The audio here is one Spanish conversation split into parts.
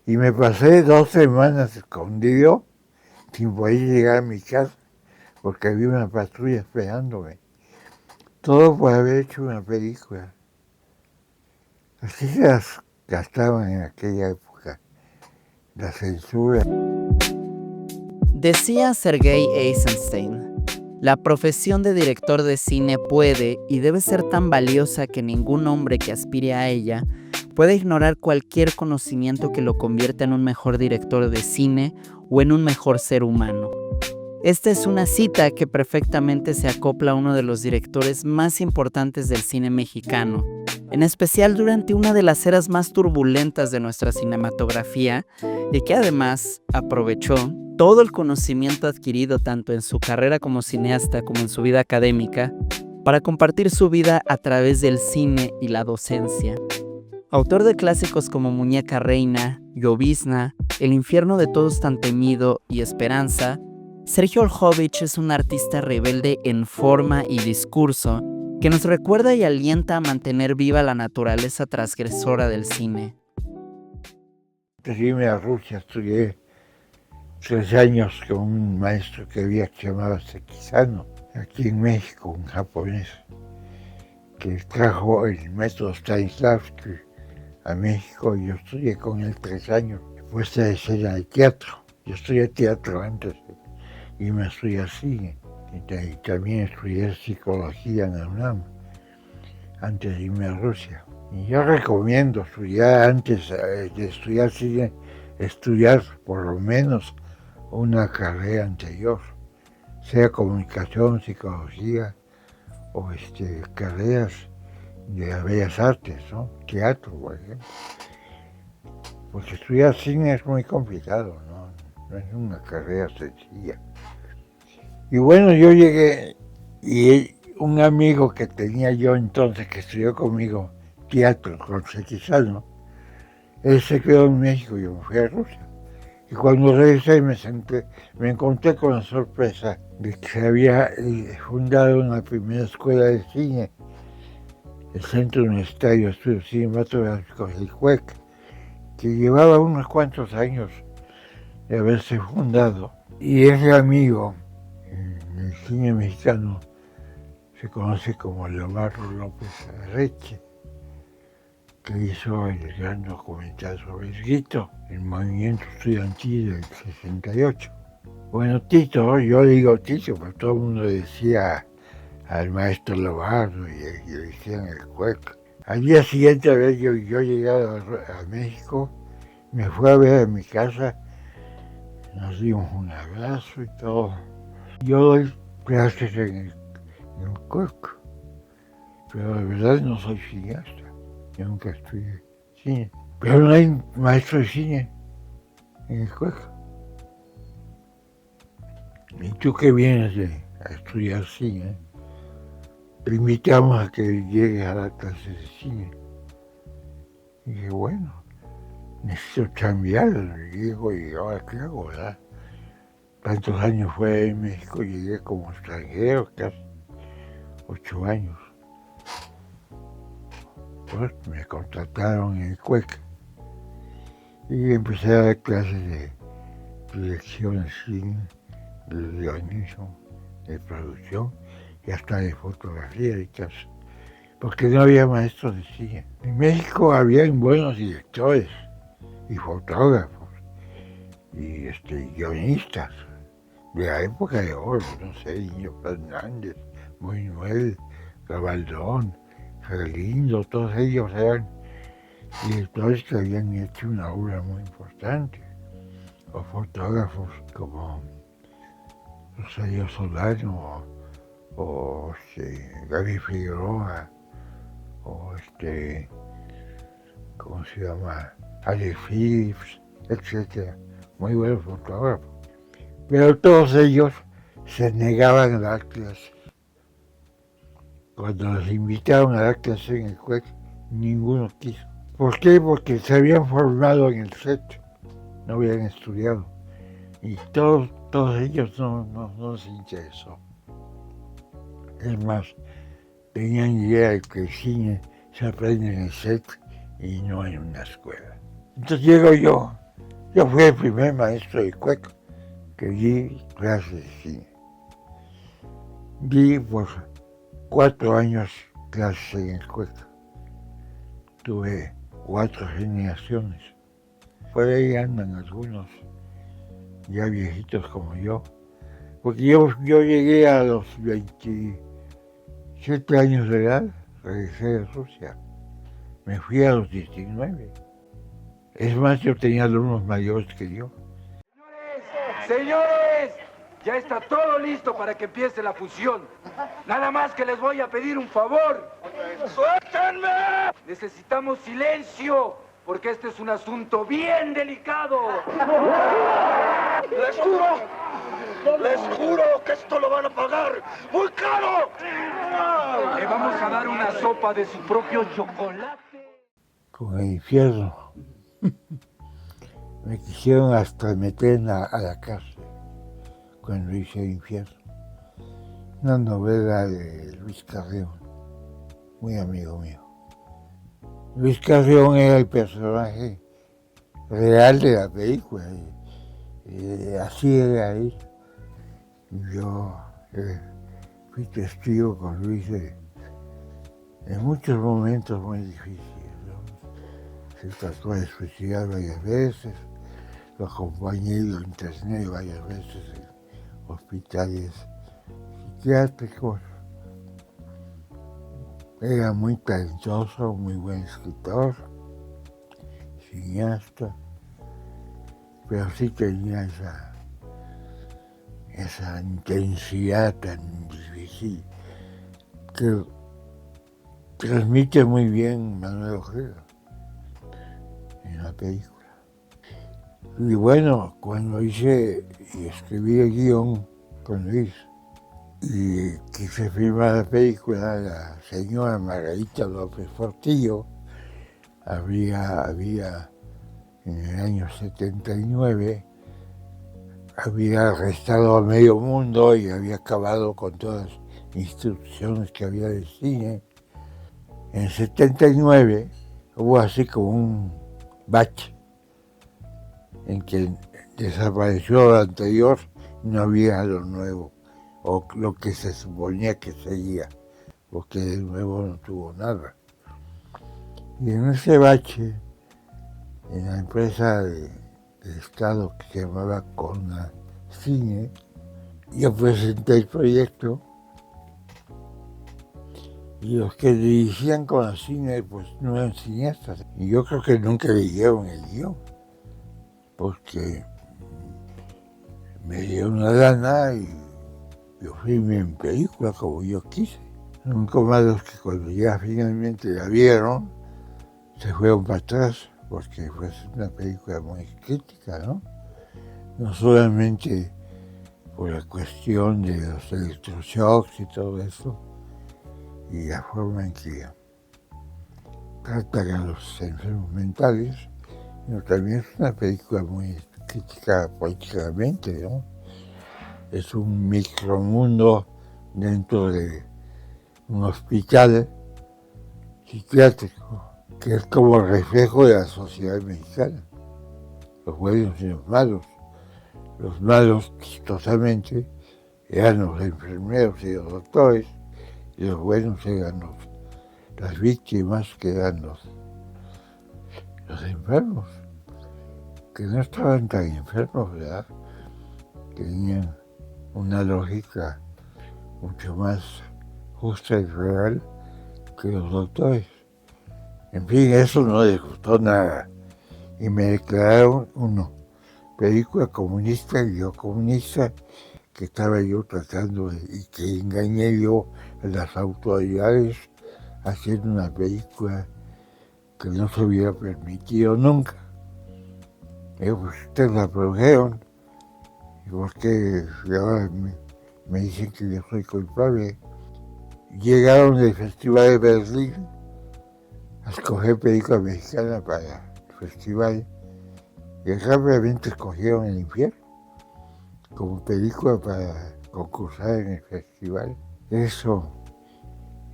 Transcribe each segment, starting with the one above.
Y me pasé 2 semanas escondido sin poder llegar a mi casa porque había una patrulla esperándome. Todo por haber hecho una película. Así se las gastaban en aquella época, la censura. Decía Sergei Eisenstein, la profesión de director de cine puede y debe ser tan valiosa que ningún hombre que aspire a ella puede ignorar cualquier conocimiento que lo convierta en un mejor director de cine o en un mejor ser humano. Esta es una cita que perfectamente se acopla a uno de los directores más importantes del cine mexicano, en especial durante una de las eras más turbulentas de nuestra cinematografía y que además aprovechó todo el conocimiento adquirido tanto en su carrera como cineasta como en su vida académica para compartir su vida a través del cine y la docencia. Autor de clásicos como Muñeca Reina, Llovizna, El infierno de todos tan temido y Esperanza, Sergio Oljovich es un artista rebelde en forma y discurso que nos recuerda y alienta a mantener viva la naturaleza transgresora del cine. Antes de irme a Rusia estudié 3 años con un maestro que había que se llamaba Sekizano, aquí en México, un japonés, que trajo el método Stanislavski a México y yo estudié con él 3 años. Puesta de escena de teatro. Yo estudié teatro antes y me estudié cine. Y también estudié psicología en la UNAM antes de irme a Rusia. Y yo recomiendo estudiar antes de estudiar cine, estudiar por lo menos una carrera anterior, sea comunicación, psicología o carreras de bellas artes, ¿no? Teatro, por ejemplo. Porque estudiar cine es muy complicado, no es una carrera sencilla. Y bueno, yo llegué y un amigo que tenía yo entonces, que estudió conmigo teatro con Sekizano, él se quedó en México y yo me fui a Rusia. Y cuando regresé me encontré con la sorpresa de que se había fundado una primera escuela de cine, el Centro Universitario de Estudios Cinematográficos, el CUEC, que llevaba unos cuantos años de haberse fundado. Y ese amigo, en el cine mexicano, se conoce como Leobardo López Arreche, que hizo el gran documental sobre el grito, el movimiento estudiantil del 68. Bueno, Tito, yo digo Tito, pero todo el mundo decía al maestro Leobardo y le decían el cueco. Al día siguiente, yo llegado a México, me fue a ver en mi casa, nos dimos un abrazo y todo. Yo doy clases en el cueco, pero de verdad no soy cineasta. Yo nunca estudié cine. Pero no hay maestro de cine en el cueco. Y tú que vienes a estudiar cine, te invitamos a que llegues a la clase de cine. Y dije, bueno, necesito cambiar. Llego y ahora qué hago, ¿verdad? Tantos años fue en México, llegué como extranjero, casi 8 años. Pues me contrataron en el CUEC y empecé a dar clases de dirección de cine, de guionismo, de producción y hasta de fotografía y tal, porque no había maestros de cine. En México habían buenos directores y fotógrafos y guionistas de la época de oro, no sé, Niño Fernández, Buñuel, Gabaldón, Galindo, todos ellos eran directores que habían hecho una obra muy importante, o fotógrafos como Rosario Solano, o Gaby Figueroa, o ¿cómo se llama? Alex Phillips, etc. Muy buenos fotógrafos. Pero todos ellos se negaban a dar clases. Cuando los invitaron a dar clases en el CUEC, ninguno quiso. ¿Por qué? Porque se habían formado en el set, no habían estudiado. Y todos ellos no les interesó. Es más, tenían idea de que el cine se aprende en el set y no en una escuela. Entonces llego yo Yo fui el primer maestro de Cueca que di clases de cine. Di por 4 años clases en el Cueca. Tuve 4 generaciones. Por ahí andan algunos ya viejitos como yo. Porque yo llegué a los 27 años de edad, regresé de Rusia. Me fui a los 19. Es más, yo tenía alumnos mayores que yo. Señores, ya está todo listo para que empiece la fusión. Nada más que les voy a pedir un favor. ¡Suéltenme! Necesitamos silencio, porque este es un asunto bien delicado. Les juro que esto lo van a pagar muy caro. Le vamos a dar una sopa de su propio chocolate. Con el infierno. Me quisieron hasta meter a la cárcel cuando hice el infierno. Una novela de Luis Carrión, muy amigo mío. Luis Carrión era el personaje real de la película. Así era él. Yo fui testigo con Luis en muchos momentos muy difíciles, ¿no? Se trató de suicidar varias veces, lo acompañé y lo interné varias veces en hospitales psiquiátricos. Era muy talentoso, muy buen escritor, cineasta, pero sí tenía esa intensidad tan difícil que transmite muy bien Manuel Ojeda en la película. Y bueno, cuando hice y escribí el guión con Luis y quise filmar la película, la señora Margarita López Portillo había en el año 79 había arrestado a medio mundo y había acabado con todas las instituciones que había de cine. En 79 hubo así como un bache en que desapareció lo anterior y no había lo nuevo, o lo que se suponía que seguía, porque de nuevo no tuvo nada. Y en ese bache, en la empresa del Estado que se llamaba Cona Cine, yo presenté el proyecto y los que dirigían Cona Cine pues no eran cineastas. Y yo creo que nunca leyeron el guión, porque me dio una lana y yo filmé en película como yo quise. Nunca más los que cuando ya finalmente la vieron se fueron para atrás, porque fue una película muy crítica, ¿no? No solamente por la cuestión de los electroshocks y todo eso, y la forma en que tratan a los enfermos mentales, sino también es una película muy crítica políticamente, ¿no? Es un micromundo dentro de un hospital psiquiátrico, que es como el reflejo de la sociedad mexicana, los buenos y los malos. Los malos, chistosamente, eran los enfermeros y los doctores, y los buenos eran las víctimas, que eran los enfermos, que no estaban tan enfermos, ¿verdad? Tenían una lógica mucho más justa y real que los doctores. En fin, eso no les gustó nada. Y me declararon película comunista, y yo comunista, que estaba yo tratando y que engañé yo a las autoridades haciendo una película que no se hubiera permitido nunca. Y pues ustedes la produjeron, y porque ahora me dicen que yo soy culpable. Llegaron del Festival de Berlín a escoger película mexicana para el festival, y rápidamente escogieron El Infierno como película para concursar en el festival. Eso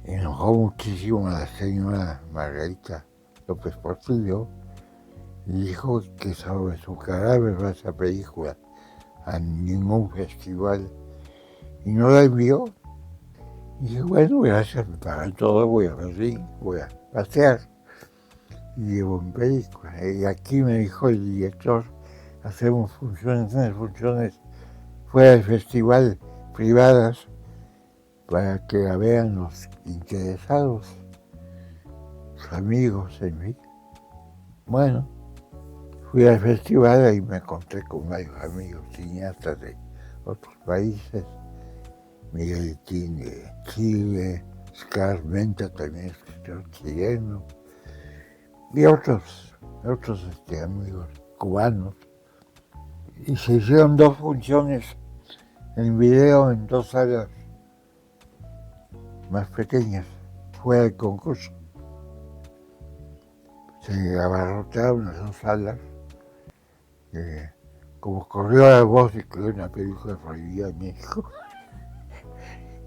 enojó muchísimo a la señora Margarita López Portillo, y dijo que sobre su cadáver va esa película a ningún festival y no la envió. Y dije, bueno, gracias, me pagan todo, voy a Berlín, voy a pasear. Y llevo en película. Y aquí me dijo el director, hacemos funciones fuera del festival, privadas, para que la vean los interesados, los amigos en mí. Bueno, fui al festival y me encontré con varios amigos cineastas de otros países, Miguel Tin de Chile, Scar Menta, también escritor chileno, y otros amigos cubanos. Y se hicieron 2 funciones en video en 2 salas más pequeñas, fuera del concurso. Se abarrotaron las 2 salas. Como corrió la voz de que una película prohibida en México,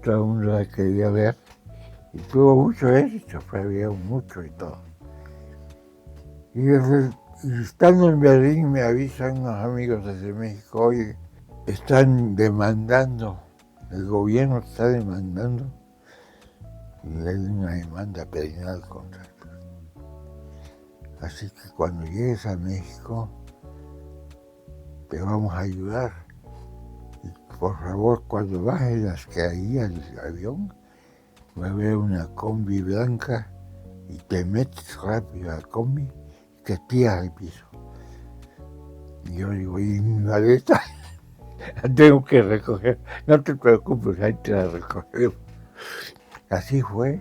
todo el mundo la quería ver y tuvo mucho éxito, había mucho y todo. Y estando en Berlín me avisan unos amigos desde México, oye, están demandando, el gobierno está demandando, y hay una demanda penal contra esto. Así que cuando llegues a México, te vamos a ayudar. Y por favor, cuando bajes las caídas del avión, va a haber una combi blanca y te metes rápido a la combi y te tiras al piso. Y yo digo, ¿y mi maleta? La tengo que recoger. No te preocupes, ahí te la recogeremos. Así fue.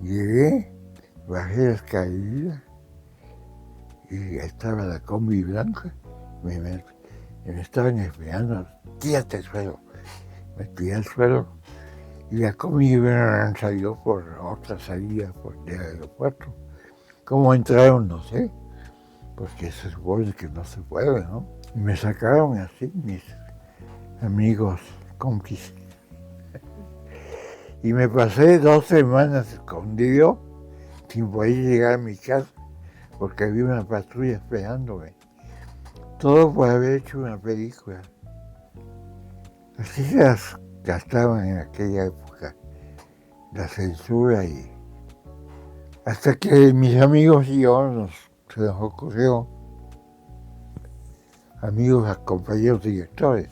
Llegué, bajé las caídas y estaba la combi blanca. Me estaban esperando, tírate al suelo. Me tiré al suelo y la combi salió por otra salida del aeropuerto. ¿Cómo entraron? No sé, porque se supone que no se puede, ¿no? Y me sacaron así mis amigos cómplices. Y me pasé 2 semanas escondido sin poder llegar a mi casa porque había una patrulla esperándome. Todo por haber hecho una película. Así se las gastaban en aquella época, la censura y... Hasta que mis amigos y yo se nos ocurrió, amigos, compañeros directores,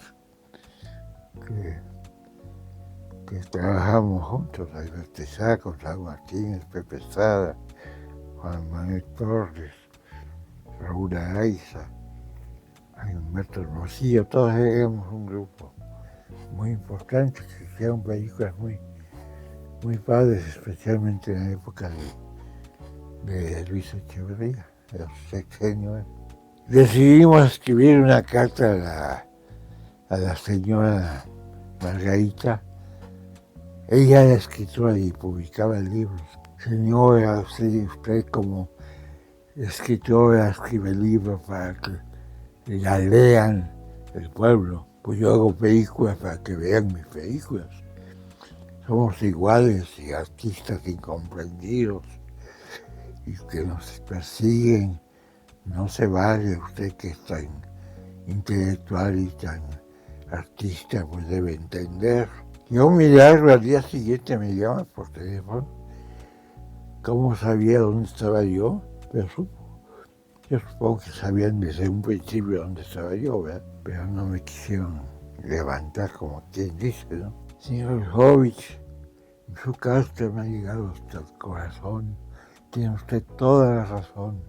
que trabajamos juntos, Alberto Isaac, Gonzalo Martínez, Pepe Estrada, Juan Manuel Torres, Raúl Araiza, Humberto Hermosillo, todos éramos un grupo muy importante que hicieron películas muy padres, especialmente en la época de Luis Echeverría, de los sexenios. Decidimos escribir una carta a la señora Margarita. Ella era escritora y publicaba libros. Señora, usted como escritora escribe libros para que la lean el pueblo. Pues yo hago películas para que vean mis películas. Somos iguales y artistas incomprendidos y que nos persiguen. No se vale, usted que es tan intelectual y tan artista, pues debe entender. Yo un milagro al día siguiente me llama por teléfono. ¿Cómo sabía dónde estaba yo? Pero yo supongo que sabían desde un principio dónde estaba yo, ¿verdad? Pero no me quisieron levantar como quien dice, ¿no? Señor Jovich, su carta me ha llegado hasta el corazón. Tiene usted toda la razón.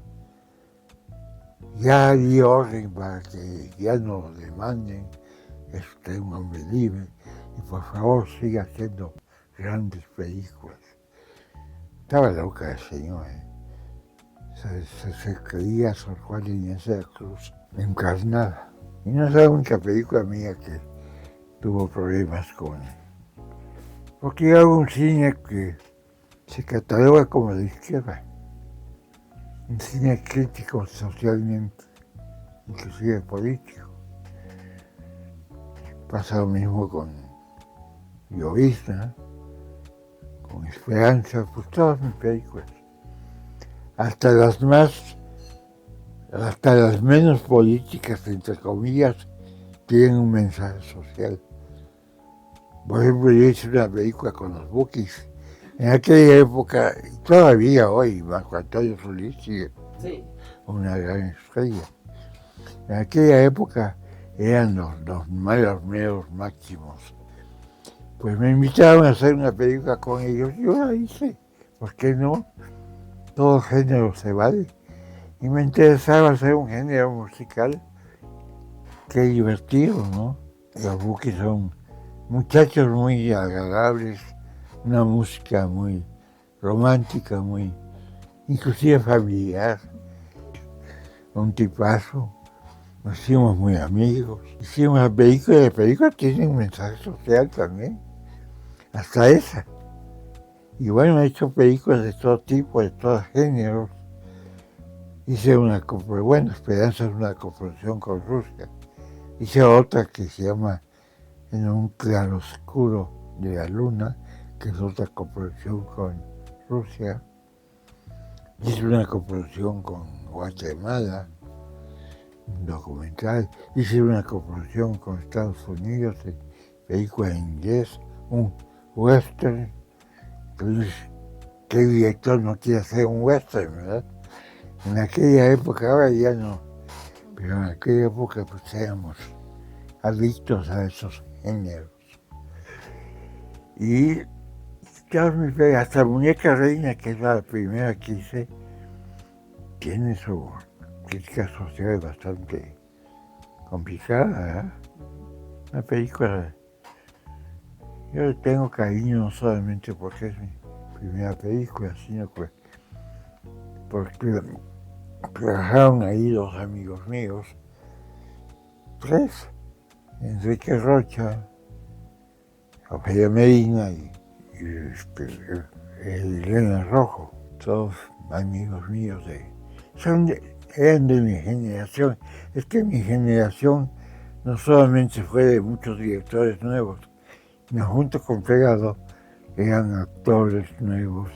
Ya di orden para que ya no lo demanden. Es usted un hombre libre. Y por favor siga haciendo grandes películas. Estaba loca el señor, ¿eh? Se creía Sor Juana Inés de la Cruz encarnada. Y no es la única película mía que tuvo problemas con... Porque hago un cine que se cataloga como de izquierda. Un cine crítico socialmente, inclusive político. Pasa lo mismo con Llovizna, con Esperanza, pues todas mis películas. Hasta las más hasta las menos políticas, entre comillas, tienen un mensaje social. Por ejemplo, yo hice una película con los Bukis. En aquella época, y todavía hoy, Marco Antonio Solís sigue una gran estrella. En aquella época eran los malos medios máximos. Pues me invitaron a hacer una película con ellos, yo la hice. ¿Por qué no? Todo género se vale. Y me interesaba hacer un género musical. Qué divertido, ¿no? Los Bukis son muchachos muy agradables, una música muy romántica, muy inclusive familiar. Un tipazo. Nos hicimos muy amigos. Hicimos la película tiene un mensaje social también. Hasta esa. Y bueno, he hecho películas de todo tipo, de todos géneros. Hice una, bueno, Esperanza es una coproducción con Rusia. Hice otra que se llama En un claroscuro de la luna, que es otra coproducción con Rusia. Hice una coproducción con Guatemala, un documental. Hice una coproducción con Estados Unidos, película en inglés, un western. Entonces, ¿qué director no quiere hacer un western, verdad? En aquella época, ahora ya no, pero en aquella época pues éramos adictos a esos géneros. Y todas mis películas, hasta Muñeca Reina, que es la primera que hice, tiene su crítica social bastante complicada, ¿verdad? Una película, yo le tengo cariño no solamente porque es mi primera película, sino que porque trabajaron ahí dos amigos míos, tres, Enrique Rocha, Ofelia Medina y Elena Rojo, todos amigos míos eran de mi generación. Es que mi generación no solamente fue de muchos directores nuevos, sino junto con Pegado eran actores nuevos,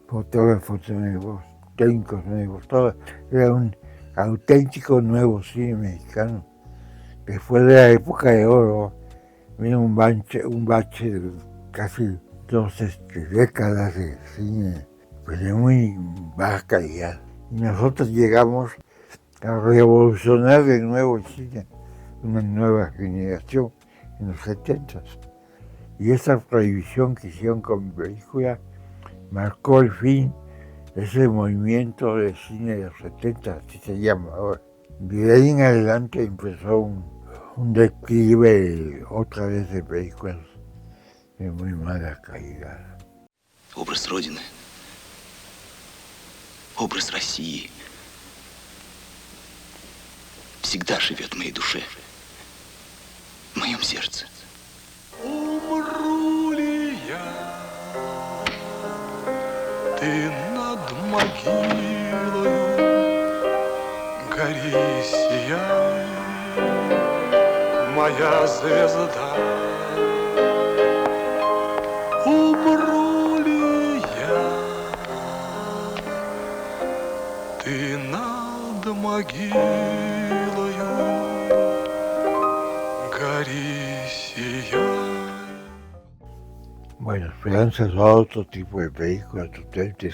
fotógrafos nuevos, técnicos nuevos, todo. Era un auténtico nuevo cine mexicano. Después de la época de oro, vino un bache de casi 2 décadas de cine, pues de muy baja calidad. Y nosotros llegamos a revolucionar de nuevo el cine, una nueva generación en los 70s. Y esa prohibición que hicieron con mi película marcó el fin de ese movimiento de cine de los 70, así se llama ahora. De ahí en adelante empezó un declive otra vez de películas de muy mala calidad. Образ Родины, образ России всегда живет в моей душе, в моем сердце. Умру ли я, ты над могилою гори, сияй, моя звезда. Умру ли я, ты над могилою гори, сияй. Bueno, Esperanza es otro tipo de películas totalmente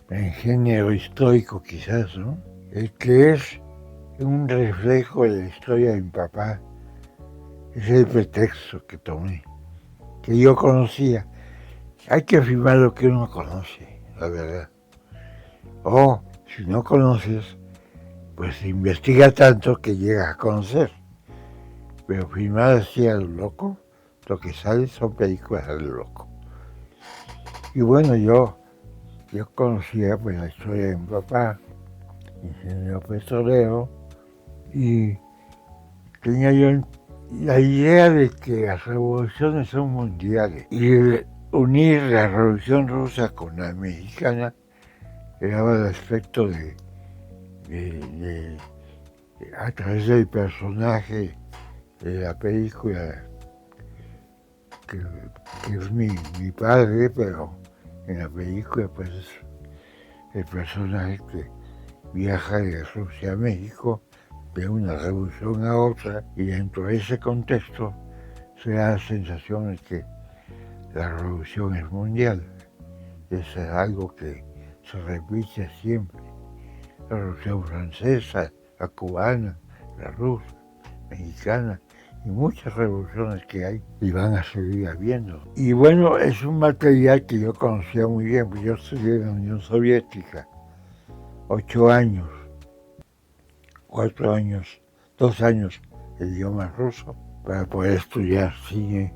en género histórico quizás, ¿no? El que es un reflejo de la historia de mi papá, es el pretexto que tomé, que yo conocía. Hay que afirmar lo que uno conoce, la verdad. O si no conoces, pues investiga tanto que llegas a conocer. Pero filmar así a lo loco, lo que sale son películas a lo loco. Y bueno, yo conocía pues la historia de mi papá, ingeniero petrolero, y tenía yo la idea de que las revoluciones son mundiales y unir la revolución rusa con la mexicana era el aspecto de a través del personaje de la película que es mi padre, pero en la película pues es el personaje viaja de Rusia a México, de una revolución a otra, y dentro de ese contexto se da la sensación de que la revolución es mundial. Eso es algo que se repite siempre. La revolución francesa, la cubana, la rusa, mexicana, y muchas revoluciones que hay y van a seguir habiendo. Y bueno, es un material que yo conocía muy bien, porque yo estudié en la Unión Soviética 8 años, 4 años, 2 años el idioma ruso. Para poder estudiar cine,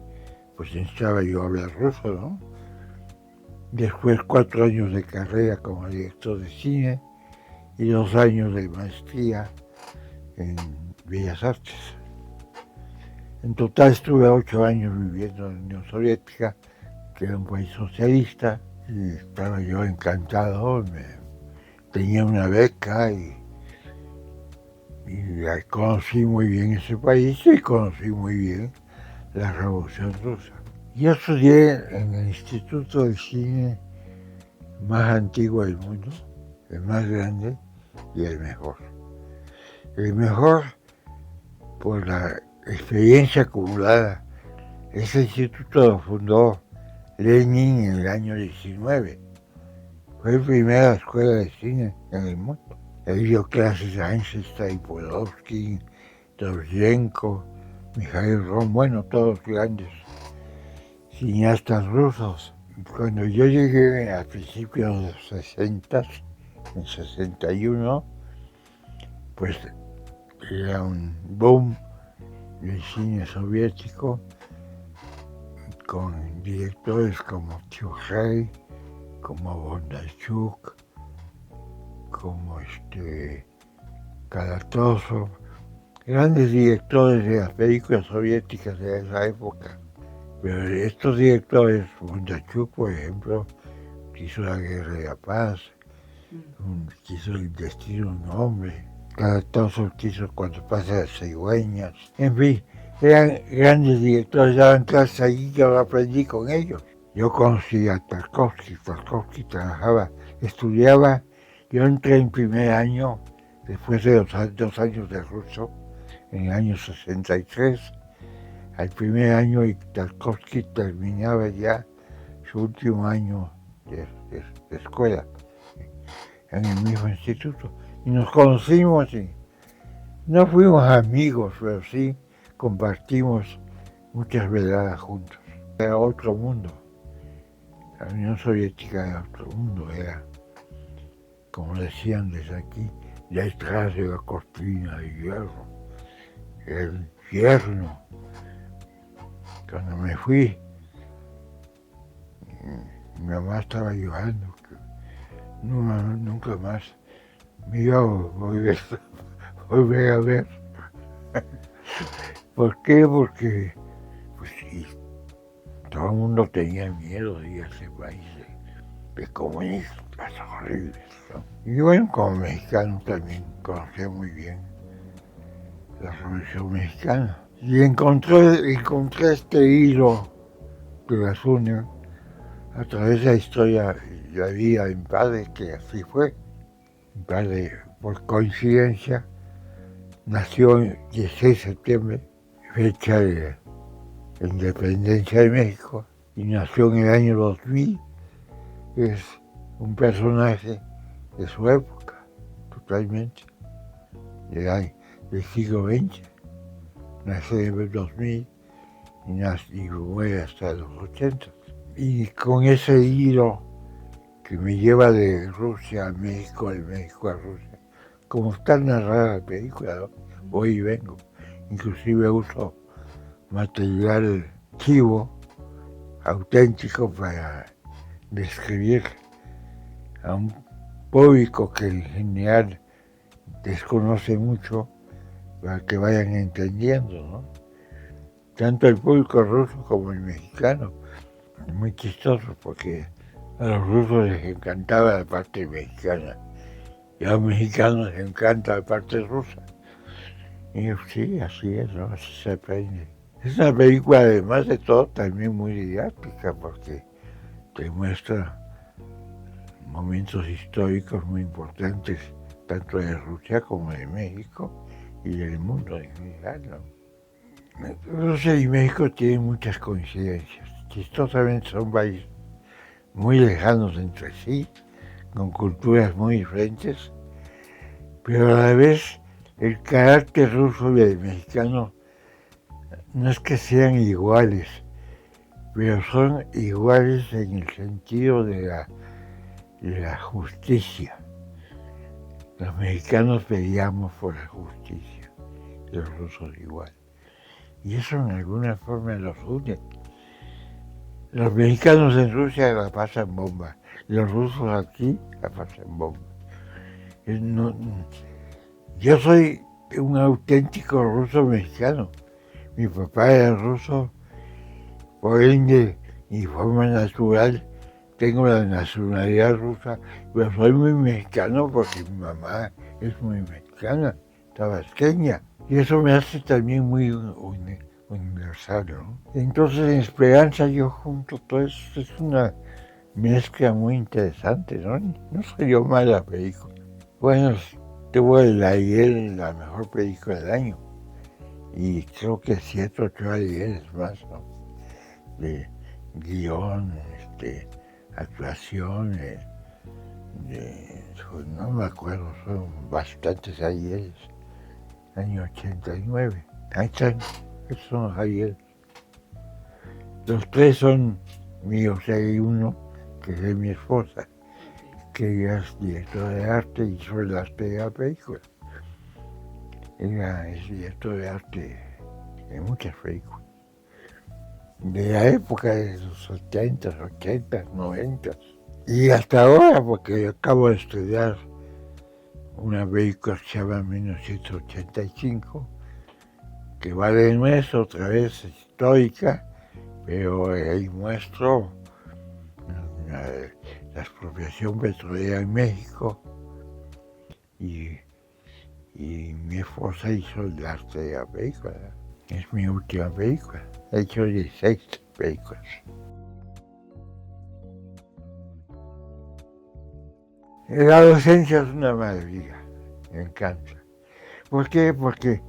pues necesitaba yo hablar ruso, ¿no? Después 4 años de carrera como director de cine y 2 años de maestría en Bellas Artes. En total estuve 8 años viviendo en la Unión Soviética, que era un país socialista, y estaba yo encantado, tenía una beca y conocí muy bien ese país y conocí muy bien la Revolución Rusa. Yo estudié en el Instituto de Cine más antiguo del mundo, el más grande y el mejor. El mejor por la experiencia acumulada. Ese instituto lo fundó Lenin en el año 19. Fue la primera escuela de cine en el mundo. Él dio clases a Eisenstein, Podolsky, Dovzhenko, Mikhail Rom, bueno, todos grandes cineastas rusos. Cuando yo llegué a principios de los 60, en 61, pues era un boom del cine soviético con directores como Tchurey, como Bondarchuk, como Kalatozov, grandes directores de las películas soviéticas de esa época. Pero estos directores, Bondarchuk, por ejemplo, quiso La Guerra de la Paz, quiso El Destino de un Hombre, Kalatozov quiso Cuando pasa las cigüeñas, en fin, eran grandes directores, daban clases allí, yo aprendí con ellos. Yo conocí a Tarkovsky trabajaba, estudiaba. Yo entré en primer año, después de 2 años de ruso, en el año 63. Al primer año y Tarkovsky terminaba ya su último año de escuela, en el mismo instituto. Y nos conocimos y no fuimos amigos, pero sí compartimos muchas veladas juntos. Era otro mundo. La Unión Soviética era otro mundo, era, como decían desde aquí, detrás de la cortina de hierro, el infierno. Cuando me fui, mi mamá estaba llorando, que nunca más me iba a volver a ver. ¿Por qué? Porque pues, todo el mundo tenía miedo de ir a ese país de comunistas horribles, ¿no? Y bueno, como mexicano también conocía muy bien la Revolución Mexicana. Y encontré este hilo que las une a través de la historia de la vida de mi padre, que así fue. Mi padre, por coincidencia, nació el 16 de septiembre, fecha de la independencia de México, y nació en el año 2000. Es un personaje de su época, totalmente, del siglo XX. Nace en el 2000 y muere hasta los 80. Y con ese hilo que me lleva de Rusia a México, de México a Rusia, como está narrada la película, ¿no? Voy y vengo. Inclusive uso material archivo auténtico para describir a un público que en general desconoce mucho, para que vayan entendiendo, ¿no? Tanto el público ruso como el mexicano. Muy chistoso porque a los rusos les encantaba la parte mexicana y a los mexicanos les encanta la parte rusa. Y sí, así es, ¿no? Así se aprende. Es una película, además de todo, también muy didáctica porque te muestra momentos históricos muy importantes tanto de Rusia como de México y del mundo en general, ¿no? Rusia y México tienen muchas coincidencias. Chistosamente son países muy lejanos entre sí, con culturas muy diferentes, pero a la vez el carácter ruso y el mexicano no es que sean iguales, pero son iguales en el sentido de la justicia. Los mexicanos peleamos por la justicia, los rusos igual. Y eso en alguna forma los une. Los mexicanos en Rusia la pasan bomba, los rusos aquí la pasan bomba. Yo soy un auténtico ruso mexicano. Mi papá era ruso, por ende, mi forma natural, tengo la nacionalidad rusa, pero soy muy mexicano porque mi mamá es muy mexicana, tabasqueña. Y eso me hace también muy universal, ¿no? Entonces en Esperanza yo junto todo eso, es una mezcla muy interesante, ¿no? No salió mal la película. Bueno, tuvo el Ariel, la mejor película del año. Y creo que 7 o 8 Arieles más, ¿no? De guión, actuación, no me acuerdo, son bastantes Arieles. Año 89. Ahí están, esos son los Arieles. Los 3 son míos, hay uno que es de mi esposa, que ella es directora de arte y hizo el arte de la película. Ella es director de arte de muchas películas. De la época de los 70, 80, 90. Y hasta ahora, porque yo acabo de estudiar una película que se llama 1985, que va de nuevo, otra vez histórica, pero ahí muestro la expropiación petrolera en México y mi esposa hizo el arte de la película. Es mi última película. He hecho 16 películas. La docencia es una maravilla, me encanta. ¿Por qué? Porque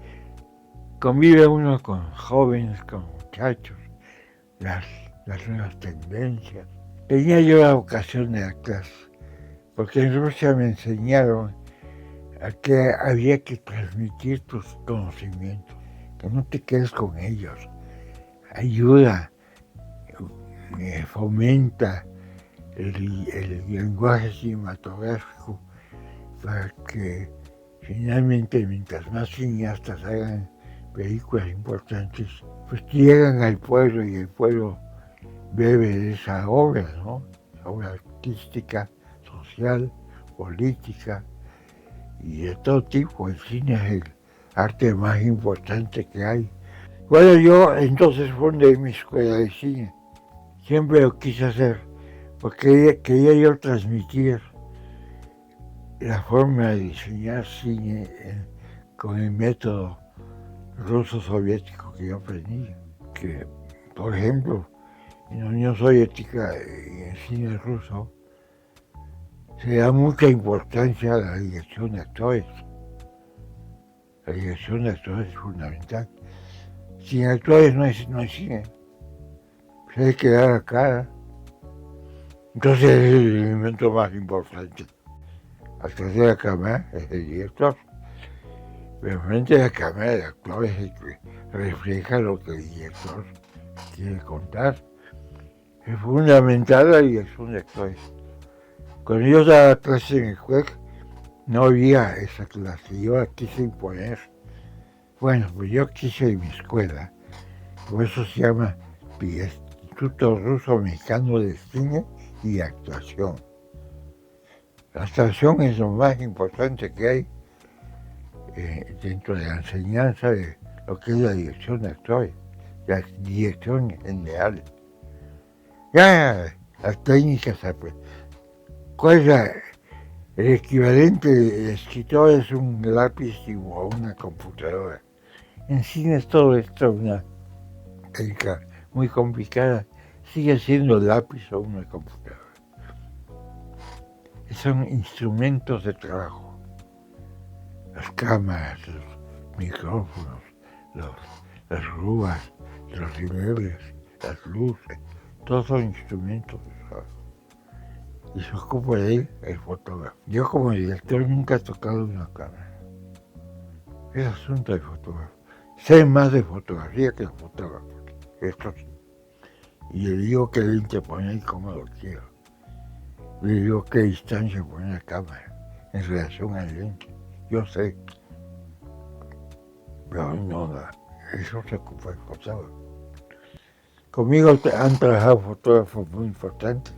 convive uno con jóvenes, con muchachos, las nuevas tendencias. Tenía yo la vocación de la clase, porque en Rusia me enseñaron a que había que transmitir tus conocimientos, que no te quedes con ellos. Ayuda, fomenta el lenguaje cinematográfico para que finalmente, mientras más cineastas hagan películas importantes, pues llegan al pueblo y el pueblo bebe de esa obra, ¿no? Obra artística, social, política y de todo tipo. El cine es el arte más importante que hay. Bueno, yo entonces fundé mi escuela de cine. Siempre lo quise hacer, porque quería yo transmitir la forma de diseñar cine con el método ruso-soviético que yo aprendí. Que, por ejemplo, en la Unión Soviética y en el cine ruso se da mucha importancia a la dirección de actores. La dirección de actores es fundamental. Sin actores no hay cine. Se hay que dar la cara. Entonces es el elemento más importante. Atrás de la cámara es el director. Pero frente a la cámara el actor es el que refleja lo que el director quiere contar. Es fundamental la dirección de actores. Cuando yo daba clase en el CUEC, no había esa clase, yo la quise imponer. Bueno, pues yo quise en mi escuela, por eso se llama Instituto Ruso Mexicano de Cine y Actuación. La actuación es lo más importante que hay dentro de la enseñanza de lo que es la dirección de actores, la dirección en general. Ya las técnicas, ¿cuál es el equivalente de escritor? Es un lápiz o una computadora. En cine es todo esto una técnica muy complicada, sigue siendo el lápiz o una computadora. Son instrumentos de trabajo. las cámaras, los micrófonos, las grúas, los ribeles, las luces, todos son instrumentos de trabajo. Y se ocupa de él el fotógrafo. Yo como director nunca he tocado una cámara. Es asunto de fotógrafo. Sé más de fotografía que de fotógrafo. Esto sí. Y le digo qué lente poner y cómo lo quiero. Le digo qué distancia poner la cámara en relación al lente. Yo sé. Pero no, eso se ocupa el fotógrafo. Conmigo han trabajado fotógrafos muy importantes,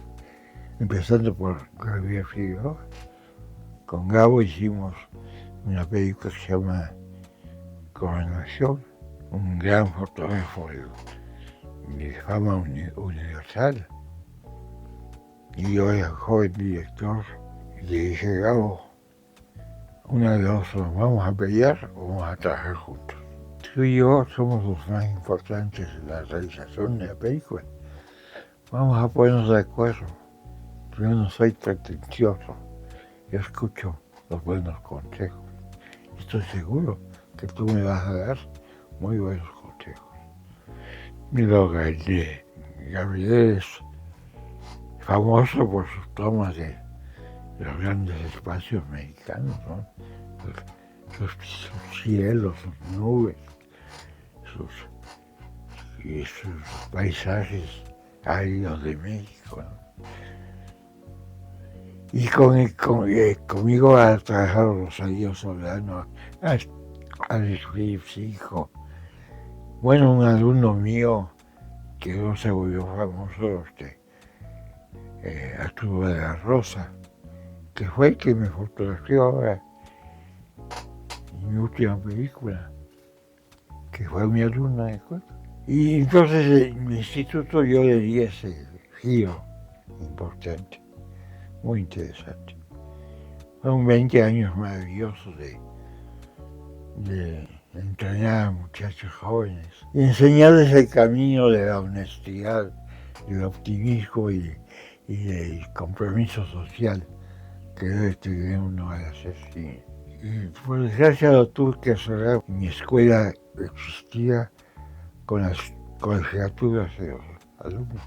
empezando por Javier Figueroa. Con Gabo hicimos una película que se llama Coronación, un gran fotógrafo de fama universal. Y yo era joven director y le dije, Gabo, una de dos, nos vamos a pelear o vamos a trabajar juntos. Tú y yo somos los más importantes en la realización de la película. Vamos a ponernos de acuerdo. Yo no soy pretencioso. Yo escucho los buenos consejos. Estoy seguro que tú me vas a dar muy buenos consejos. Y lo gané. Gabriel es famoso por sus tomas de los grandes espacios mexicanos, ¿no? Sus cielos, sus nubes, sus paisajes áridos de México, ¿no? Y conmigo ha trabajado Rosalío Soldano, Alex Phillips, hijo. Bueno, un alumno mío que no se volvió famoso, Arturo de la Rosa, que fue el que me fotografió ahora en mi última película, que fue mi alumna de escuela. Y entonces en mi instituto yo le di ese giro importante, muy interesante. Fueron 20 años maravillosos de entrenar a muchachos jóvenes y enseñarles el camino de la honestidad, del optimismo y del compromiso social que debe tener uno al hacer cine. Y por desgracia lo tuve que cerrar. Mi escuela existía con las colegiaturas de los alumnos.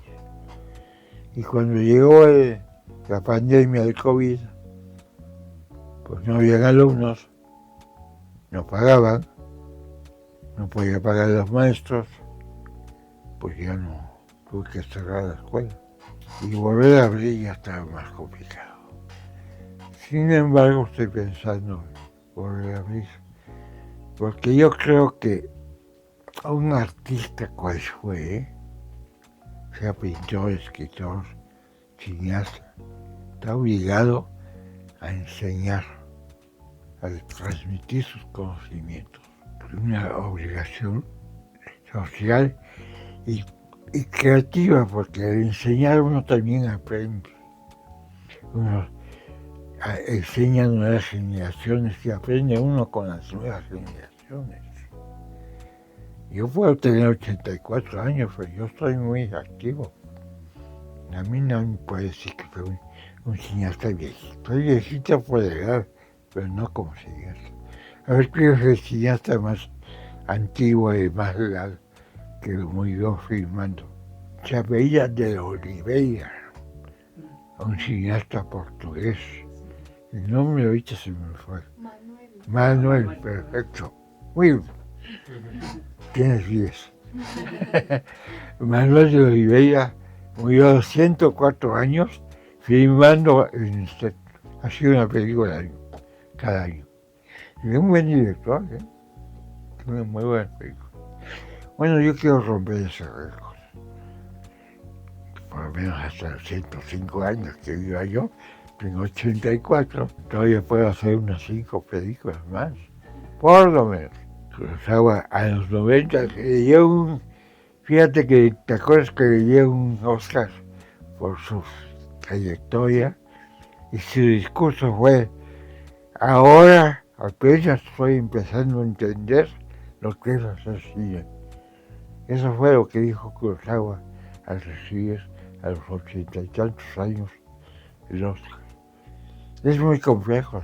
Y cuando llegó la pandemia del COVID, pues no habían alumnos, no pagaban, no podía pagar a los maestros, pues ya no, tuve que cerrar la escuela. Y volver a abrir ya estaba más complicado. Sin embargo, estoy pensando en volver a abrir, porque yo creo que a un artista cual fue, sea pintor, escritor, cineasta, está obligado a enseñar, a transmitir sus conocimientos. Es una obligación social y creativa, porque al enseñar uno también aprende. Uno enseña a nuevas generaciones y aprende uno con las nuevas generaciones. Yo puedo tener 84 años, pero yo estoy muy activo. A mí no me puede decir que soy un cineasta viejito. Estoy viejito por edad, pero no como cineasta. A ver, creo que el cineasta más antiguo y más legal que murió filmando. Chaveira de Oliveira, un cineasta portugués. El nombre ahorita se me fue. Manuel, perfecto. Muy bien. Tienes 10. Manuel de Oliveira murió a los 104 años filmando en el set. Ha sido una película cada año. Y es un buen director, ¿eh? Una muy buena película. Bueno, yo quiero romper ese récord. Por lo menos hasta los 105 años que viva yo. Tengo 84. Todavía puedo hacer unas 5 películas más. Por lo menos. Kurosawa a los 90 le dio fíjate que te acuerdas que le dio un Oscar por su trayectoria y su discurso fue: ahora apenas estoy empezando a entender lo que es hacer cine. Eso fue lo que dijo Kurosawa al recibir a los 80 y tantos años el Oscar. Es muy complejo